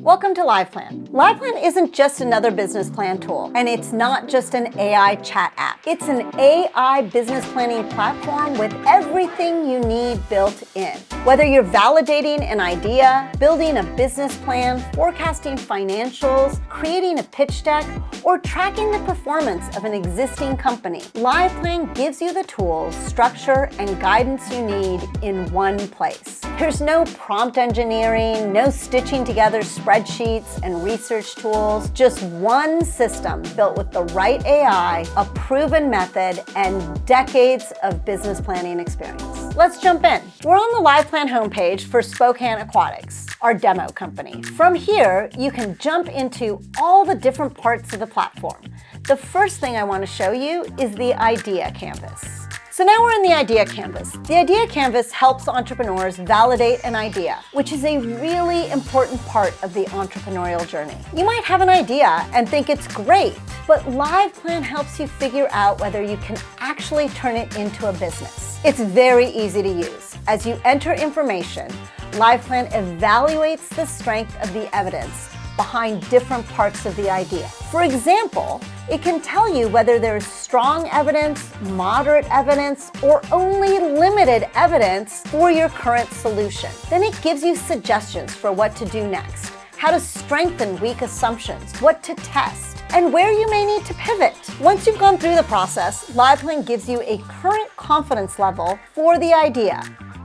Welcome to LivePlan. LivePlan isn't just another business plan tool, and it's not just an AI chat app. It's an AI business planning platform with everything you need built in. Whether you're validating an idea, building a business plan, forecasting financials, creating a pitch deck, or tracking the performance of an existing company, LivePlan gives you the tools, structure, and guidance you need in one place. There's no prompt engineering, no stitching together spreadsheets and research tools, just one system built with the right AI, a proven method, and decades of business planning experience. Let's jump in. We're on the LivePlan homepage for Spokane Aquatics, our demo company. From here, you can jump into all the different parts of the platform. The first thing I want to show you is the idea canvas. So now we're in the idea canvas. The idea canvas helps entrepreneurs validate an idea, which is a really important part of the entrepreneurial journey. You might have an idea and think it's great, but LivePlan helps you figure out whether you can actually turn it into a business. It's very easy to use. As you enter information, LivePlan evaluates the strength of the evidence behind different parts of the idea. For example, it can tell you whether there's strong evidence, moderate evidence, or only limited evidence for your current solution. Then it gives you suggestions for what to do next, how to strengthen weak assumptions, what to test, and where you may need to pivot. Once you've gone through the process, LivePlan gives you a current confidence level for the idea.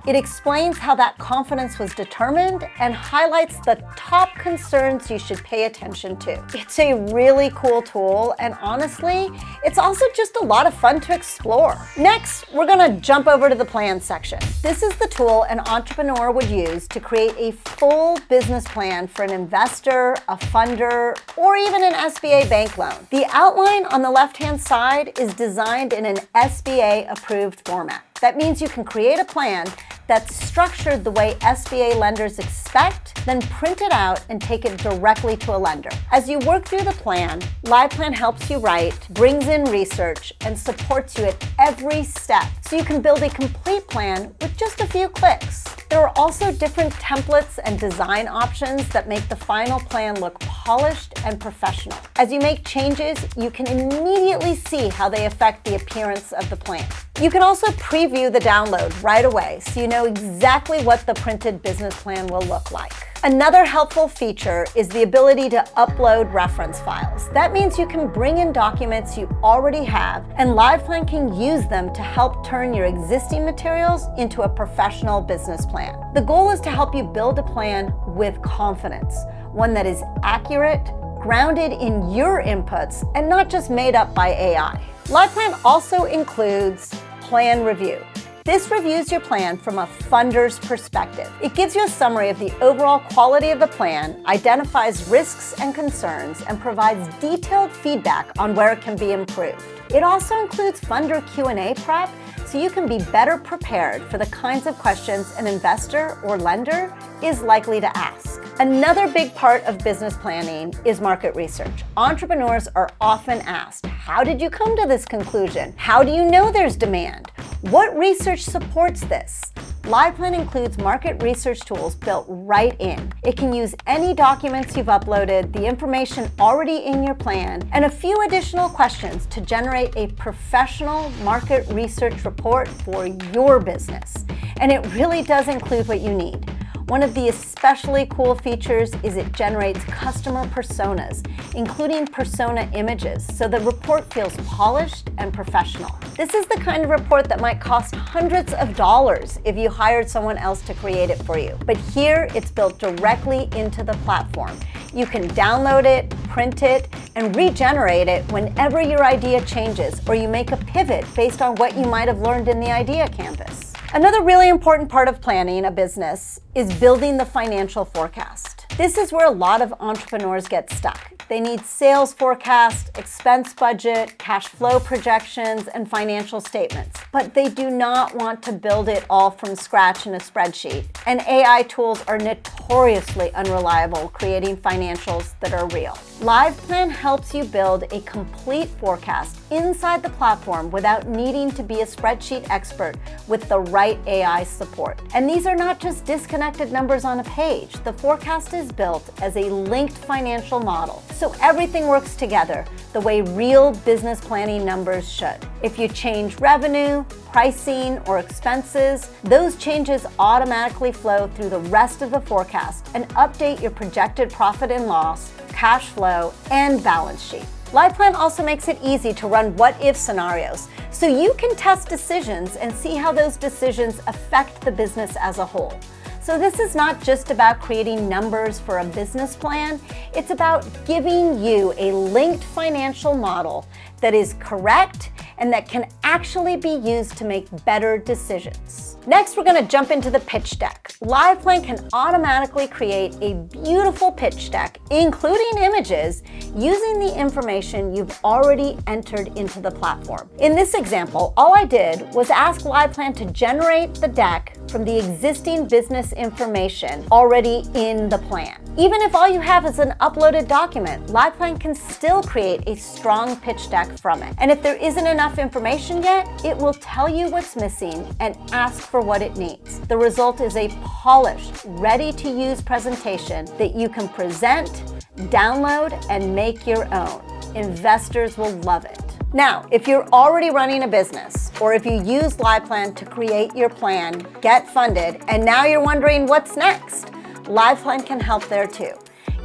It explains how that confidence was determined and highlights the top concerns you should pay attention to. It's a really cool tool, and honestly, it's also just a lot of fun to explore. Next, we're gonna jump over to the plan section. This is the tool an entrepreneur would use to create a full business plan for an investor, a funder, or even an SBA bank loan. The outline on the left-hand side is designed in an SBA-approved format. That means you can create a plan that's structured the way SBA lenders expect, then print it out and take it directly to a lender. As you work through the plan, LivePlan helps you write, brings in research, and supports you at every step, so you can build a complete plan with just a few clicks. There are also different templates and design options that make the final plan look polished and professional. As you make changes, you can immediately see how they affect the appearance of the plan. You can also preview the download right away, so you know exactly what the printed business plan will look like. Another helpful feature is the ability to upload reference files. That means you can bring in documents you already have, and LivePlan can use them to help turn your existing materials into a professional business plan. The goal is to help you build a plan with confidence, one that is accurate, grounded in your inputs, and not just made up by AI. LivePlan also includes Plan Review. This reviews your plan from a funder's perspective. It gives you a summary of the overall quality of the plan, identifies risks and concerns, and provides detailed feedback on where it can be improved. It also includes funder Q&A prep, so you can be better prepared for the kinds of questions an investor or lender is likely to ask. Another big part of business planning is market research. Entrepreneurs are often asked, how did you come to this conclusion? How do you know there's demand? What research supports this? LivePlan includes market research tools built right in. It can use any documents you've uploaded, the information already in your plan, and a few additional questions to generate a professional market research report for your business. And it really does include what you need. One of the especially cool features is it generates customer personas, including persona images, so the report feels polished and professional. This is the kind of report that might cost hundreds of dollars if you hired someone else to create it for you. But here, it's built directly into the platform. You can download it, print it, and regenerate it whenever your idea changes or you make a pivot based on what you might have learned in the idea canvas. Another really important part of planning a business is building the financial forecast. This is where a lot of entrepreneurs get stuck. They need sales forecast, expense budget, cash flow projections, and financial statements. but they do not want to build it all from scratch in a spreadsheet. And AI tools are notoriously unreliable, creating financials that are real. LivePlan helps you build a complete forecast inside the platform without needing to be a spreadsheet expert with the right AI support. And these are not just disconnected numbers on a page. The forecast is built as a linked financial model, so everything works together the way real business planning numbers should. If you change revenue, pricing, or expenses, those changes automatically flow through the rest of the forecast and update your projected profit and loss, cash flow, and balance sheet. LivePlan also makes it easy to run what-if scenarios, so you can test decisions and see how those decisions affect the business as a whole. So this is not just about creating numbers for a business plan, it's about giving you a linked financial model that is correct and that can actually be used to make better decisions. Next, we're going to jump into the pitch deck. LivePlan can automatically create a beautiful pitch deck, including images, using the information you've already entered into the platform. In this example, all I did was ask LivePlan to generate the deck from the existing business information already in the plan. Even if all you have is an uploaded document, LivePlan can still create a strong pitch deck from it. And if there isn't enough information yet, it will tell you what's missing and ask for what it needs. The result is a polished, ready-to-use presentation that you can present, download, and make your own. Investors will love it. Now, if you're already running a business, or if you use LivePlan to create your plan, get funded, and now you're wondering what's next, LivePlan can help there too.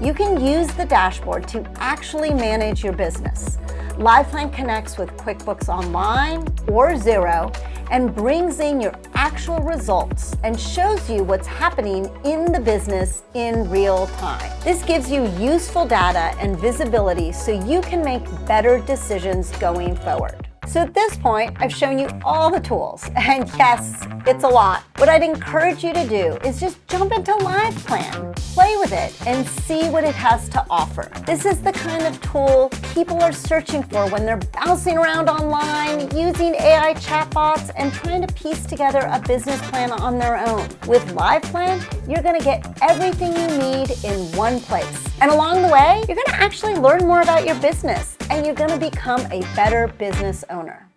You can use the dashboard to actually manage your business. LivePlan connects with QuickBooks Online or Xero and brings in your actual results and shows you what's happening in the business in real time. This gives you useful data and visibility so you can make better decisions going forward. So at this point, I've shown you all the tools, and yes, it's a lot. What I'd encourage you to do is just jump into LivePlan, play with it, and see what it has to offer. This is the kind of tool people are searching for when they're bouncing around online, using AI chatbots, and trying to piece together a business plan on their own. With LivePlan, you're gonna get everything you need in one place. And along the way, you're gonna actually learn more about your business, and you're gonna become a better business owner.